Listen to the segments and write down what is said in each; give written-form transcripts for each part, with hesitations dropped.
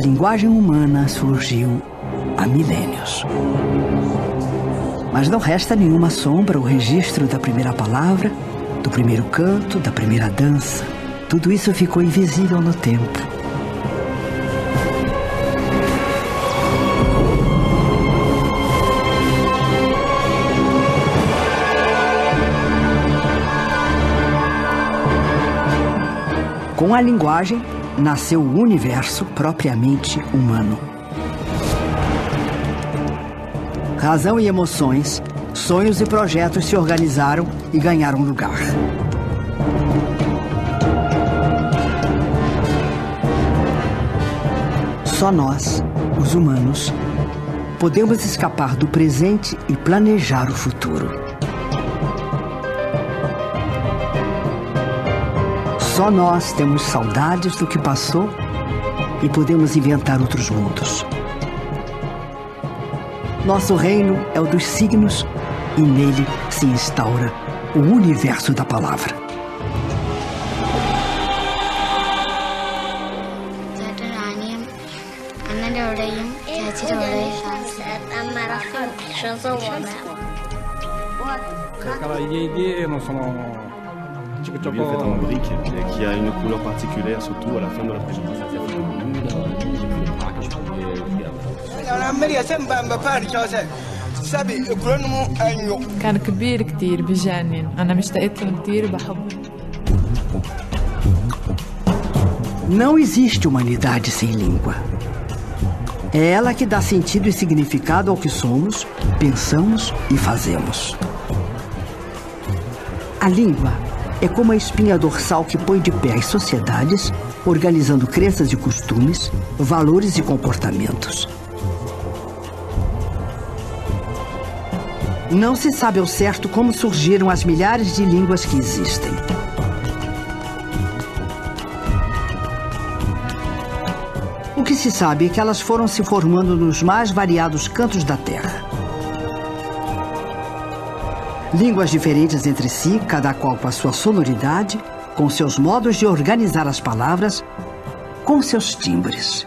linguagem humana surgiu há milênios. Mas não resta nenhuma sombra o registro da primeira palavra, do primeiro canto, da primeira dança. Tudo isso ficou invisível no tempo. Com a linguagem, nasceu o universo propriamente humano. Razão e emoções, sonhos e projetos se organizaram e ganharam lugar. Só nós, os humanos, podemos escapar do presente e planejar o futuro. Só nós temos saudades do que passou e podemos inventar outros mundos. Nosso reino é o dos signos e nele se instaura o universo da palavra. Lui est fait en brique et qui a une couleur particulière, surtout à la fin de la présentation. كان كبير كتير بجنن أنا مشتاقت له كتير وبحبه. Não existe humanidade sem língua. É ela que dá sentido e significado ao que somos, pensamos e fazemos. A língua é como a espinha dorsal que põe de pé as sociedades, organizando crenças e costumes, valores e comportamentos. Não se sabe ao certo como surgiram as milhares de línguas que existem. O que se sabe é que elas foram se formando nos mais variados cantos da Terra. Línguas diferentes entre si, cada qual com a sua sonoridade, com seus modos de organizar as palavras, com seus timbres.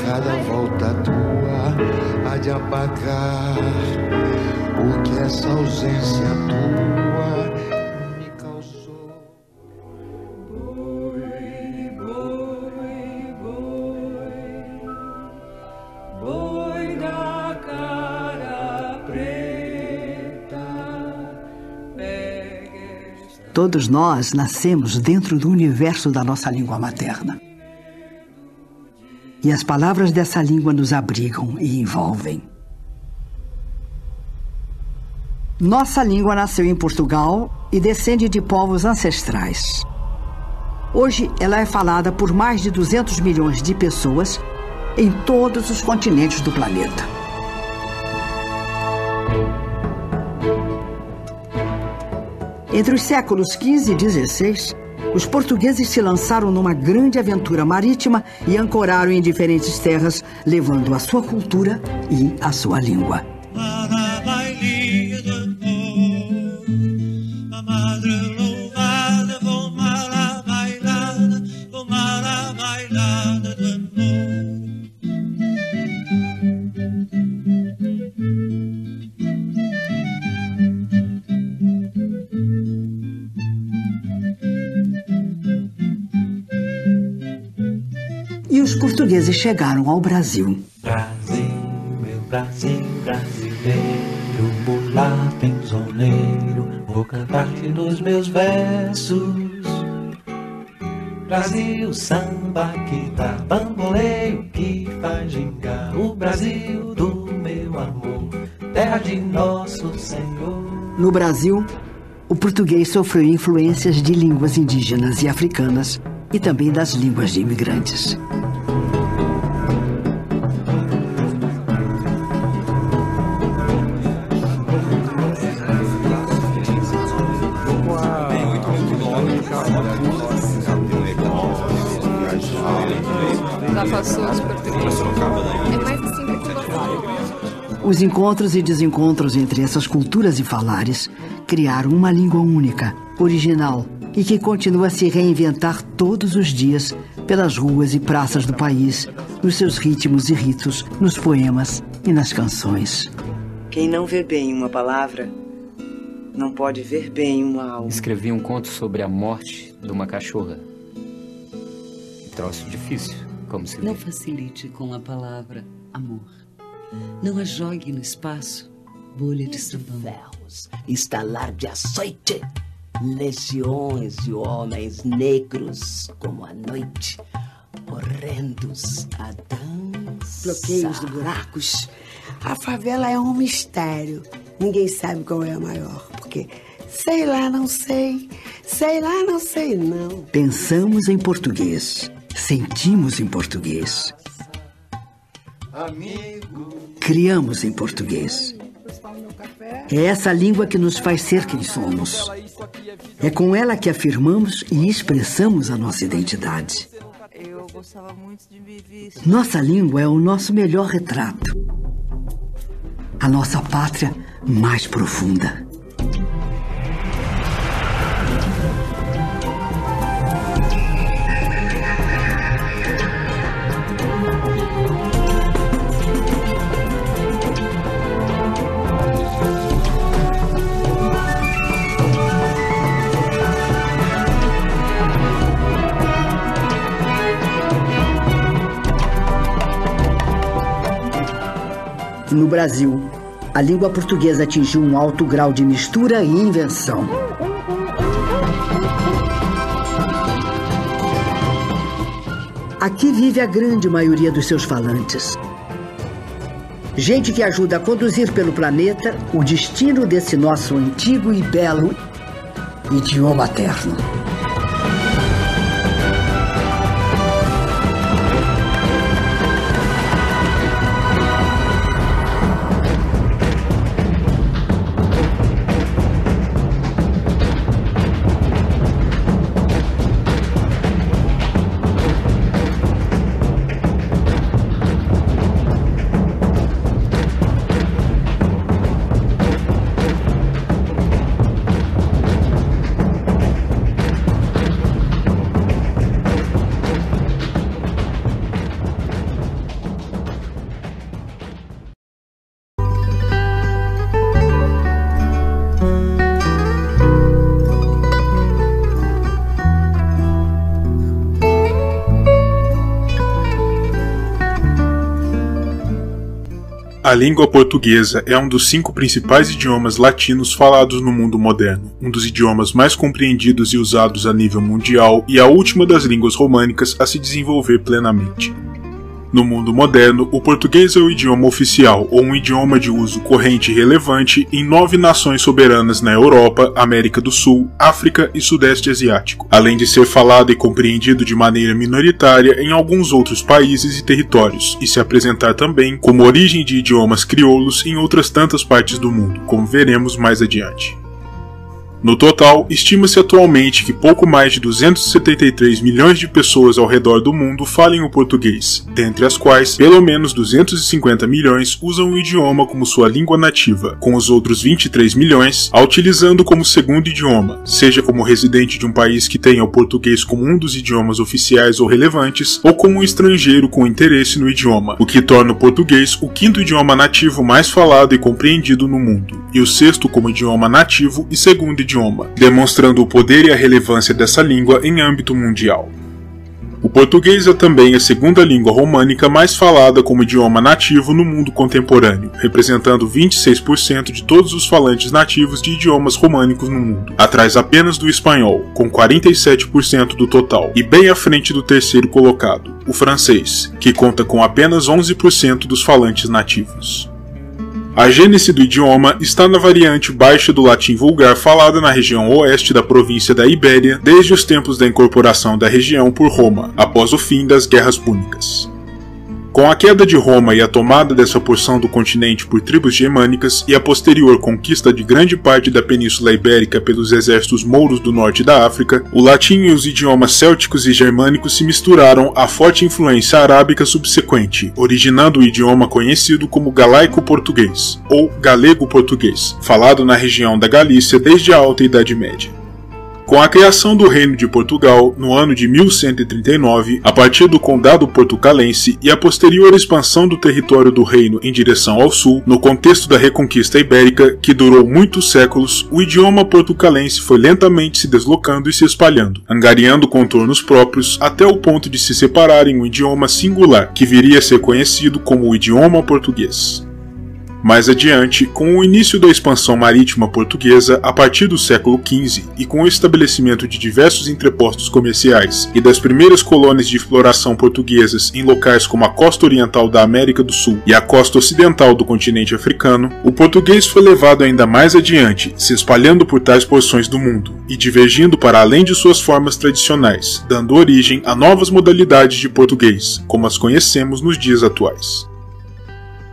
Cada volta tua há de apagar o que essa ausência tua me causou. Boi da cara preta. Todos nós nascemos dentro do universo da nossa língua materna. E as palavras dessa língua nos abrigam e envolvem. Nossa língua nasceu em Portugal e descende de povos ancestrais. Hoje, ela é falada por mais de 200 milhões de pessoas em todos os continentes do planeta. Entre os séculos XV e XVI, os portugueses se lançaram numa grande aventura marítima e ancoraram em diferentes terras, levando a sua cultura e a sua língua. E os portugueses chegaram ao Brasil. Brasil, meu Brasil brasileiro, mulato penzoneiro, vou cantar-te nos meus versos. Brasil, samba que dá bamboleio, que faz gingar. O Brasil do meu amor, terra de nosso Senhor. No Brasil, o português sofreu influências de línguas indígenas e africanas e também das línguas de imigrantes. Já passou de português. É mais assim que você. Os encontros e desencontros entre essas culturas e falares criaram uma língua única, original, e que continua a se reinventar todos os dias pelas ruas e praças do país, nos seus ritmos e ritos, nos poemas e nas canções. Quem não vê bem uma palavra, não pode ver bem uma alma. Escrevi um conto sobre a morte de uma cachorra. Troço difícil, como se vê. Não facilite com a palavra amor. Não a jogue no espaço, bolha de sabão. Ferros, estalar de açoite, legiões de homens negros como a noite, horrendos a dança. Bloqueios de buracos. A favela é um mistério. Ninguém sabe qual é a maior, porque sei lá, não sei, sei lá, não sei, não. Pensamos em português, sentimos em português. Amigo. Criamos em português. É essa língua que nos faz ser quem somos. É com ela que afirmamos e expressamos a nossa identidade. Eu gostava muito de viver. Nossa língua é o nosso melhor retrato. A nossa pátria mais profunda. No Brasil, a língua portuguesa atingiu um alto grau de mistura e invenção. Aqui vive a grande maioria dos seus falantes. Gente que ajuda a conduzir pelo planeta o destino desse nosso antigo e belo idioma terno. A língua portuguesa é um dos 5 principais idiomas latinos falados no mundo moderno, um dos idiomas mais compreendidos e usados a nível mundial e a última das línguas românicas a se desenvolver plenamente. No mundo moderno, o português é o idioma oficial ou um idioma de uso corrente e relevante em 9 nações soberanas na Europa, América do Sul, África e Sudeste Asiático, além de ser falado e compreendido de maneira minoritária em alguns outros países e territórios, e se apresentar também como origem de idiomas crioulos em outras tantas partes do mundo, como veremos mais adiante. No total, estima-se atualmente que pouco mais de 273 milhões de pessoas ao redor do mundo falem o português, dentre as quais, pelo menos 250 milhões usam o idioma como sua língua nativa, com os outros 23 milhões a utilizando como segundo idioma, seja como residente de um país que tenha o português como um dos idiomas oficiais ou relevantes, ou como um estrangeiro com interesse no idioma, o que torna o português o 5º idioma nativo mais falado e compreendido no mundo, e o 6º como idioma nativo e segundo idioma, demonstrando o poder e a relevância dessa língua em âmbito mundial. O português é também a 2ª língua românica mais falada como idioma nativo no mundo contemporâneo, representando 26% de todos os falantes nativos de idiomas românicos no mundo, atrás apenas do espanhol, com 47% do total, e bem à frente do 3º colocado, o francês, que conta com apenas 11% dos falantes nativos. A gênese do idioma está na variante baixa do latim vulgar falada na região oeste da província da Ibéria desde os tempos da incorporação da região por Roma, após o fim das Guerras Púnicas. Com a queda de Roma e a tomada dessa porção do continente por tribos germânicas e a posterior conquista de grande parte da Península Ibérica pelos exércitos mouros do norte da África, o latim e os idiomas célticos e germânicos se misturaram à forte influência arábica subsequente, originando o idioma conhecido como galaico-português, ou galego-português, falado na região da Galícia desde a Alta Idade Média. Com a criação do Reino de Portugal, no ano de 1139, a partir do Condado Portucalense e a posterior expansão do território do reino em direção ao sul, no contexto da Reconquista Ibérica, que durou muitos séculos, o idioma portucalense foi lentamente se deslocando e se espalhando, angariando contornos próprios até o ponto de se separar em um idioma singular, que viria a ser conhecido como o idioma português. Mais adiante, com o início da expansão marítima portuguesa a partir do século XV e com o estabelecimento de diversos entrepostos comerciais e das primeiras colônias de exploração portuguesas em locais como a costa oriental da América do Sul e a costa ocidental do continente africano, o português foi levado ainda mais adiante, se espalhando por tais porções do mundo e divergindo para além de suas formas tradicionais, dando origem a novas modalidades de português, como as conhecemos nos dias atuais.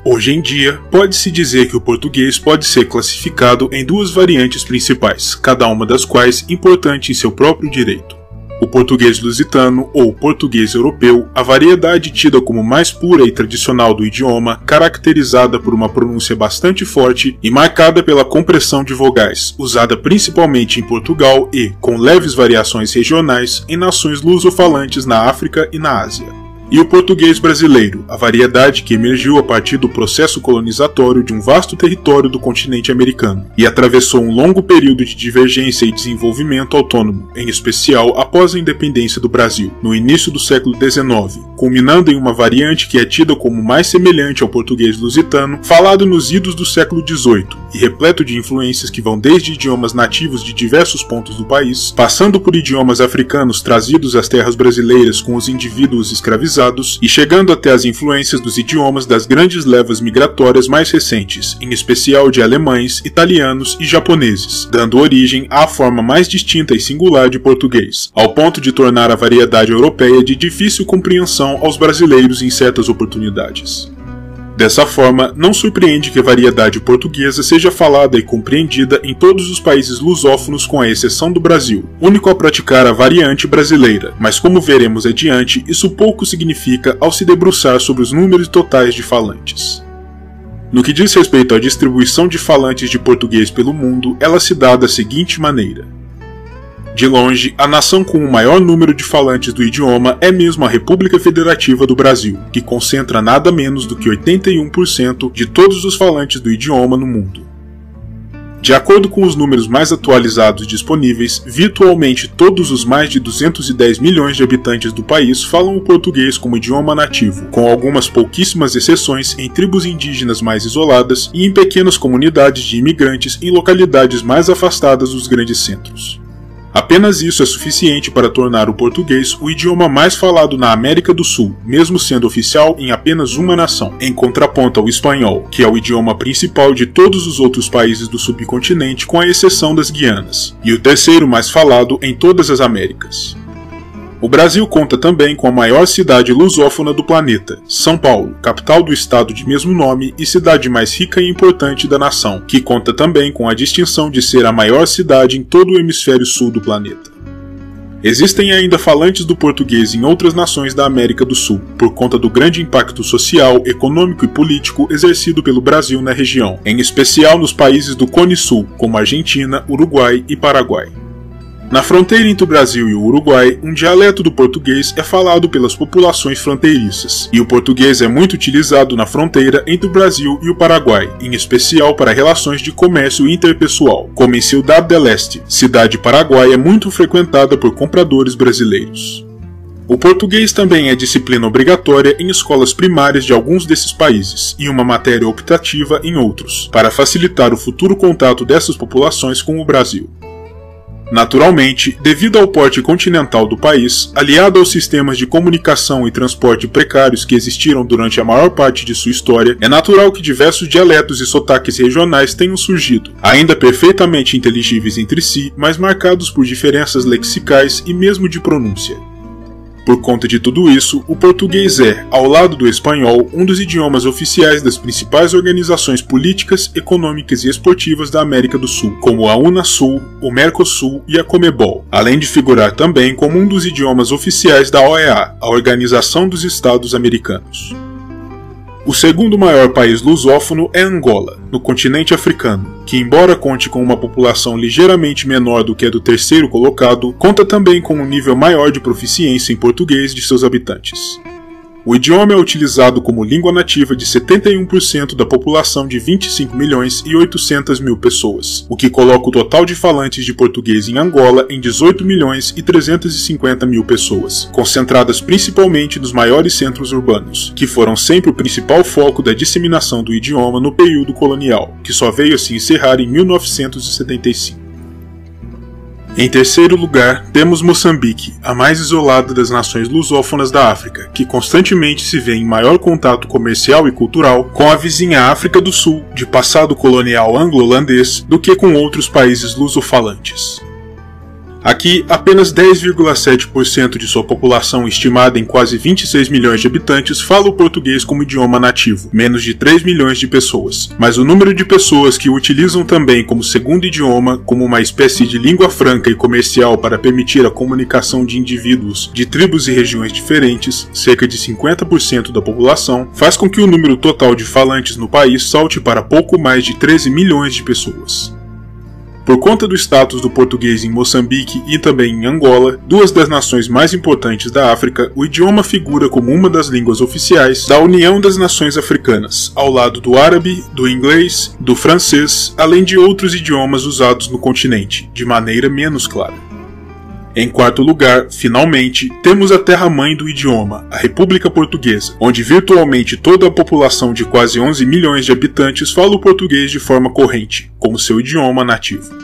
Hoje em dia, pode-se dizer que o português pode ser classificado em duas variantes principais, cada uma das quais importante em seu próprio direito. O português lusitano ou português europeu, a variedade tida como mais pura e tradicional do idioma, caracterizada por uma pronúncia bastante forte e marcada pela compressão de vogais, usada principalmente em Portugal e, com leves variações regionais, em nações lusofalantes na África e na Ásia. E o português brasileiro, a variedade que emergiu a partir do processo colonizatório de um vasto território do continente americano, e atravessou um longo período de divergência e desenvolvimento autônomo, em especial após a independência do Brasil, no início do século XIX, culminando em uma variante que é tida como mais semelhante ao português lusitano, falado nos idos do século XVIII, e repleto de influências que vão desde idiomas nativos de diversos pontos do país, passando por idiomas africanos trazidos às terras brasileiras com os indivíduos escravizados, e chegando até as influências dos idiomas das grandes levas migratórias mais recentes, em especial de alemães, italianos e japoneses, dando origem à forma mais distinta e singular de português, ao ponto de tornar a variedade europeia de difícil compreensão aos brasileiros em certas oportunidades. Dessa forma, não surpreende que a variedade portuguesa seja falada e compreendida em todos os países lusófonos com a exceção do Brasil, único a praticar a variante brasileira, mas como veremos adiante, isso pouco significa ao se debruçar sobre os números totais de falantes. No que diz respeito à distribuição de falantes de português pelo mundo, ela se dá da seguinte maneira. De longe, a nação com o maior número de falantes do idioma é mesmo a República Federativa do Brasil, que concentra nada menos do que 81% de todos os falantes do idioma no mundo. De acordo com os números mais atualizados disponíveis, virtualmente todos os mais de 210 milhões de habitantes do país falam o português como idioma nativo, com algumas pouquíssimas exceções em tribos indígenas mais isoladas e em pequenas comunidades de imigrantes em localidades mais afastadas dos grandes centros. Apenas isso é suficiente para tornar o português o idioma mais falado na América do Sul, mesmo sendo oficial em apenas uma nação, em contraponto ao espanhol, que é o idioma principal de todos os outros países do subcontinente, com a exceção das Guianas, e o terceiro mais falado em todas as Américas. O Brasil conta também com a maior cidade lusófona do planeta, São Paulo, capital do estado de mesmo nome e cidade mais rica e importante da nação, que conta também com a distinção de ser a maior cidade em todo o hemisfério sul do planeta. Existem ainda falantes do português em outras nações da América do Sul, por conta do grande impacto social, econômico e político exercido pelo Brasil na região, em especial nos países do Cone Sul, como Argentina, Uruguai e Paraguai. Na fronteira entre o Brasil e o Uruguai, um dialeto do português é falado pelas populações fronteiriças, e o português é muito utilizado na fronteira entre o Brasil e o Paraguai, em especial para relações de comércio interpessoal, como em Ciudad del Este, cidade paraguaia muito frequentada por compradores brasileiros. O português também é disciplina obrigatória em escolas primárias de alguns desses países e uma matéria optativa em outros, para facilitar o futuro contato dessas populações com o Brasil. Naturalmente, devido ao porte continental do país, aliado aos sistemas de comunicação e transporte precários que existiram durante a maior parte de sua história, é natural que diversos dialetos e sotaques regionais tenham surgido, ainda perfeitamente inteligíveis entre si, mas marcados por diferenças lexicais e mesmo de pronúncia. Por conta de tudo isso, o português é, ao lado do espanhol, um dos idiomas oficiais das principais organizações políticas, econômicas e esportivas da América do Sul, como a Unasul, o Mercosul e a Comebol, além de figurar também como um dos idiomas oficiais da OEA, a Organização dos Estados Americanos. O segundo maior país lusófono é Angola, no continente africano, que, embora conte com uma população ligeiramente menor do que a do terceiro colocado, conta também com um nível maior de proficiência em português de seus habitantes. O idioma é utilizado como língua nativa de 71% da população de 25 milhões e 800 mil pessoas, o que coloca o total de falantes de português em Angola em 18 milhões e 350 mil pessoas, concentradas principalmente nos maiores centros urbanos, que foram sempre o principal foco da disseminação do idioma no período colonial, que só veio a se encerrar em 1975. Em terceiro lugar, temos Moçambique, a mais isolada das nações lusófonas da África, que constantemente se vê em maior contato comercial e cultural com a vizinha África do Sul, de passado colonial anglo-holandês, do que com outros países lusofalantes. Aqui, apenas 10,7% de sua população, estimada em quase 26 milhões de habitantes, fala o português como idioma nativo, menos de 3 milhões de pessoas. Mas o número de pessoas que o utilizam também como segundo idioma, como uma espécie de língua franca e comercial para permitir a comunicação de indivíduos de tribos e regiões diferentes, cerca de 50% da população, faz com que o número total de falantes no país salte para pouco mais de 13 milhões de pessoas. Por conta do status do português em Moçambique e também em Angola, duas das nações mais importantes da África, o idioma figura como uma das línguas oficiais da União das Nações Africanas, ao lado do árabe, do inglês, do francês, além de outros idiomas usados no continente, de maneira menos clara. Em quarto lugar, finalmente, temos a terra-mãe do idioma, a República Portuguesa, onde virtualmente toda a população de quase 11 milhões de habitantes fala o português de forma corrente, como seu idioma nativo.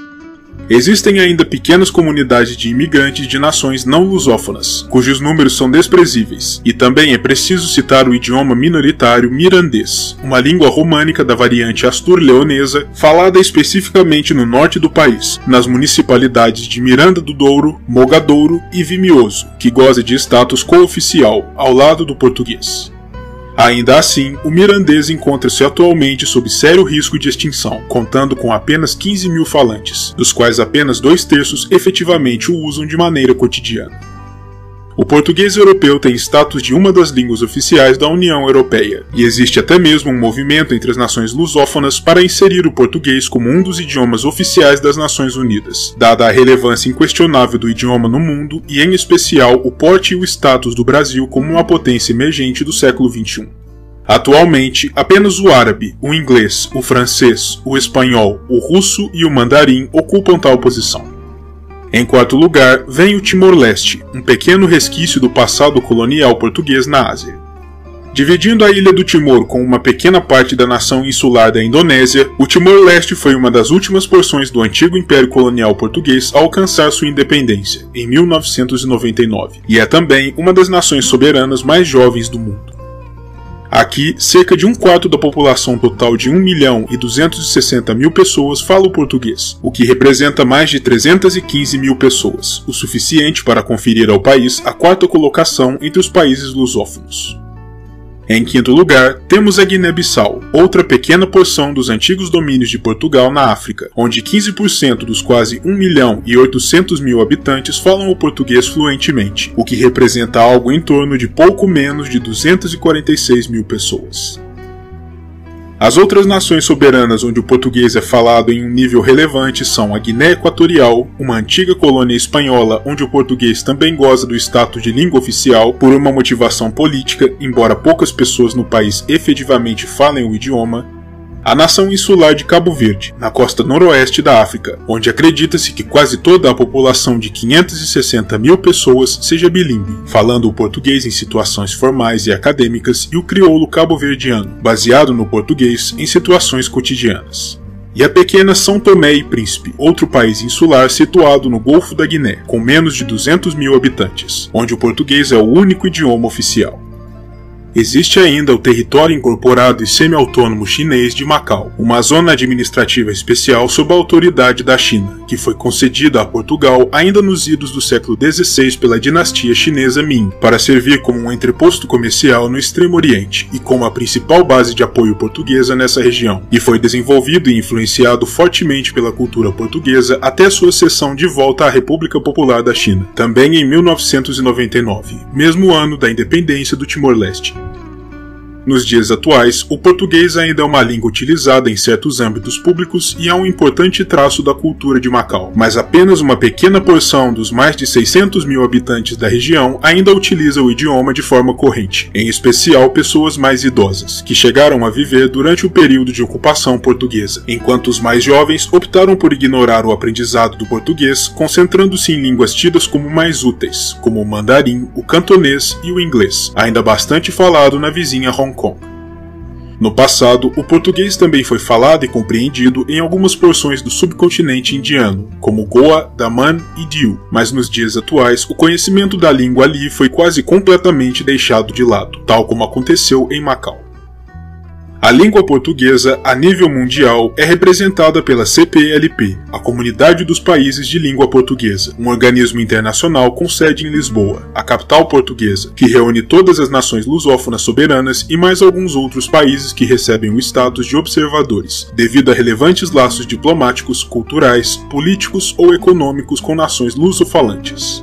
Existem ainda pequenas comunidades de imigrantes de nações não lusófonas, cujos números são desprezíveis, e também é preciso citar o idioma minoritário mirandês, uma língua românica da variante astur-leonesa, falada especificamente no norte do país, nas municipalidades de Miranda do Douro, Mogadouro e Vimioso, que goza de status cooficial, ao lado do português. Ainda assim, o mirandês encontra-se atualmente sob sério risco de extinção, contando com apenas 15 mil falantes, dos quais apenas 2/3 efetivamente o usam de maneira cotidiana. O português europeu tem status de uma das línguas oficiais da União Europeia, e existe até mesmo um movimento entre as nações lusófonas para inserir o português como um dos idiomas oficiais das Nações Unidas, dada a relevância inquestionável do idioma no mundo e, em especial, o porte e o status do Brasil como uma potência emergente do século XXI. Atualmente, apenas o árabe, o inglês, o francês, o espanhol, o russo e o mandarim ocupam tal posição. Em quarto lugar, vem o Timor-Leste, um pequeno resquício do passado colonial português na Ásia. Dividindo a ilha do Timor com uma pequena parte da nação insular da Indonésia, o Timor-Leste foi uma das últimas porções do antigo Império Colonial Português a alcançar sua independência, em 1999, e é também uma das nações soberanas mais jovens do mundo. Aqui, cerca de 1/4 da população total de 1.260.000 pessoas fala o português, o que representa mais de 315 mil pessoas, o suficiente para conferir ao país a 4ª colocação entre os países lusófonos. Em quinto lugar, temos a Guiné-Bissau, outra pequena porção dos antigos domínios de Portugal na África, onde 15% dos quase 1.800.000 habitantes falam o português fluentemente, o que representa algo em torno de pouco menos de 246 mil pessoas. As outras nações soberanas onde o português é falado em um nível relevante são a Guiné Equatorial, uma antiga colônia espanhola onde o português também goza do status de língua oficial por uma motivação política, embora poucas pessoas no país efetivamente falem o idioma, a nação insular de Cabo Verde, na costa noroeste da África, onde acredita-se que quase toda a população de 560.000 pessoas seja bilíngue, falando o português em situações formais e acadêmicas e o crioulo cabo-verdiano, baseado no português em situações cotidianas. E a pequena São Tomé e Príncipe, outro país insular situado no Golfo da Guiné, com menos de 200.000 habitantes, onde o português é o único idioma oficial. existe ainda o Território Incorporado e Semi-Autônomo Chinês de Macau, uma zona administrativa especial sob a autoridade da China, que foi concedida a Portugal ainda nos idos do século XVI pela dinastia chinesa Ming, para servir como um entreposto comercial no Extremo Oriente e como a principal base de apoio portuguesa nessa região, e foi desenvolvido e influenciado fortemente pela cultura portuguesa até sua cessão de volta à República Popular da China, também em 1999, mesmo ano da independência do Timor-Leste. Nos dias atuais, o português ainda é uma língua utilizada em certos âmbitos públicos e é um importante traço da cultura de Macau, mas apenas uma pequena porção dos mais de 600 mil habitantes da região ainda utiliza o idioma de forma corrente, em especial pessoas mais idosas, que chegaram a viver durante o período de ocupação portuguesa, enquanto os mais jovens optaram por ignorar o aprendizado do português, concentrando-se em línguas tidas como mais úteis, como o mandarim, o cantonês e o inglês, ainda bastante falado na vizinha Hong Kong. No passado, o português também foi falado e compreendido em algumas porções do subcontinente indiano, como Goa, Daman e Diu, mas nos dias atuais o conhecimento da língua ali foi quase completamente deixado de lado, tal como aconteceu em Macau. A língua portuguesa, a nível mundial, é representada pela CPLP, a Comunidade dos Países de Língua Portuguesa, um organismo internacional com sede em Lisboa, a capital portuguesa, que reúne todas as nações lusófonas soberanas e mais alguns outros países que recebem o status de observadores, devido a relevantes laços diplomáticos, culturais, políticos ou econômicos com nações lusofalantes.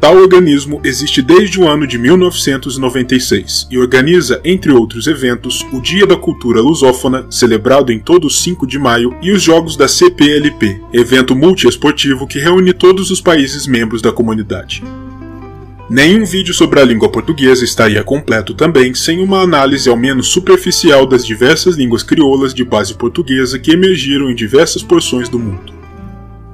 Tal organismo existe desde o ano de 1996 e organiza, entre outros eventos, o Dia da Cultura Lusófona, celebrado em todo o 5 de maio, e os Jogos da CPLP, evento multiesportivo que reúne todos os países membros da comunidade. Nenhum vídeo sobre a língua portuguesa estaria completo também sem uma análise ao menos superficial das diversas línguas crioulas de base portuguesa que emergiram em diversas porções do mundo.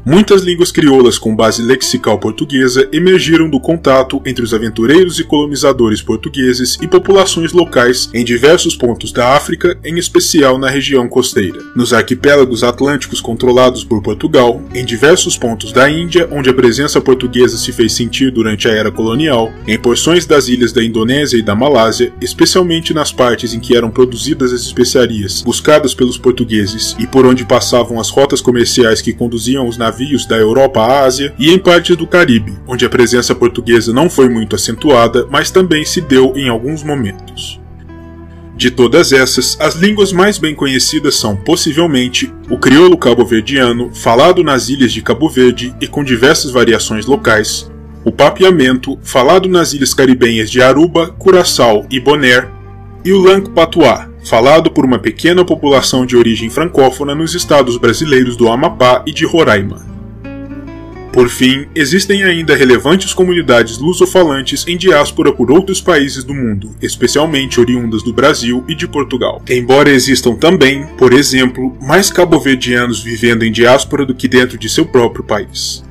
Muitas línguas crioulas com base lexical portuguesa emergiram do contato entre os aventureiros e colonizadores portugueses e populações locais em diversos pontos da África, em especial na região costeira, nos arquipélagos atlânticos controlados por Portugal, em diversos pontos da Índia, onde a presença portuguesa se fez sentir durante a era colonial, em porções das ilhas da Indonésia e da Malásia, especialmente nas partes em que eram produzidas as especiarias buscadas pelos portugueses e por onde passavam as rotas comerciais que conduziam os navios da Europa à Ásia, e em partes do Caribe, onde a presença portuguesa não foi muito acentuada, mas também se deu em alguns momentos. De todas essas, as línguas mais bem conhecidas são, possivelmente, o crioulo cabo-verdiano, falado nas ilhas de Cabo Verde e com diversas variações locais, o papiamento, falado nas ilhas caribenhas de Aruba, Curaçao e Bonaire, e o langue-patois, falado por uma pequena população de origem francófona nos estados brasileiros do Amapá e de Roraima. Por fim, existem ainda relevantes comunidades lusofalantes em diáspora por outros países do mundo, especialmente oriundas do Brasil e de Portugal. Embora existam também, por exemplo, mais cabo-verdianos vivendo em diáspora do que dentro de seu próprio país.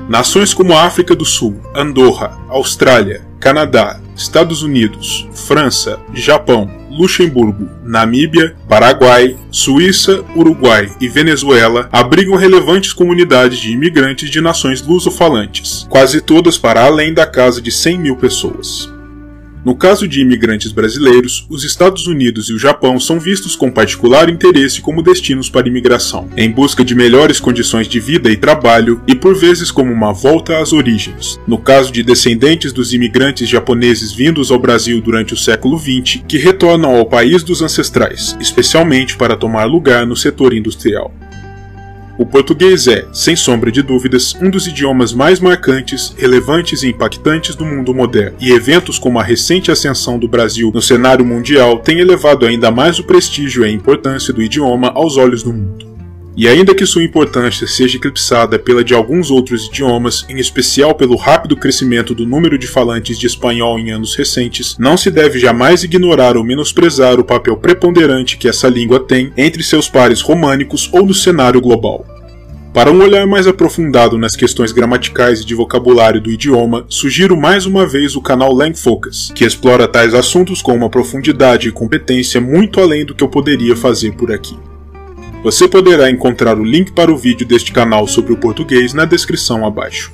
Nações como a África do Sul, Andorra, Austrália, Canadá, Estados Unidos, França, Japão, Luxemburgo, Namíbia, Paraguai, Suíça, Uruguai e Venezuela abrigam relevantes comunidades de imigrantes de nações lusofalantes, quase todas para além da casa de 100 mil pessoas. No caso de imigrantes brasileiros, os Estados Unidos e o Japão são vistos com particular interesse como destinos para imigração, em busca de melhores condições de vida e trabalho e por vezes como uma volta às origens. No caso de descendentes dos imigrantes japoneses vindos ao Brasil durante o século XX, que retornam ao país dos ancestrais, especialmente para tomar lugar no setor industrial. O português é, sem sombra de dúvidas, um dos idiomas mais marcantes, relevantes e impactantes do mundo moderno, e eventos como a recente ascensão do Brasil no cenário mundial têm elevado ainda mais o prestígio e a importância do idioma aos olhos do mundo. E ainda que sua importância seja eclipsada pela de alguns outros idiomas, em especial pelo rápido crescimento do número de falantes de espanhol em anos recentes, não se deve jamais ignorar ou menosprezar o papel preponderante que essa língua tem entre seus pares românicos ou no cenário global. Para um olhar mais aprofundado nas questões gramaticais e de vocabulário do idioma, sugiro mais uma vez o canal LangFocus, que explora tais assuntos com uma profundidade e competência muito além do que eu poderia fazer por aqui. Você poderá encontrar o link para o vídeo deste canal sobre o português na descrição abaixo.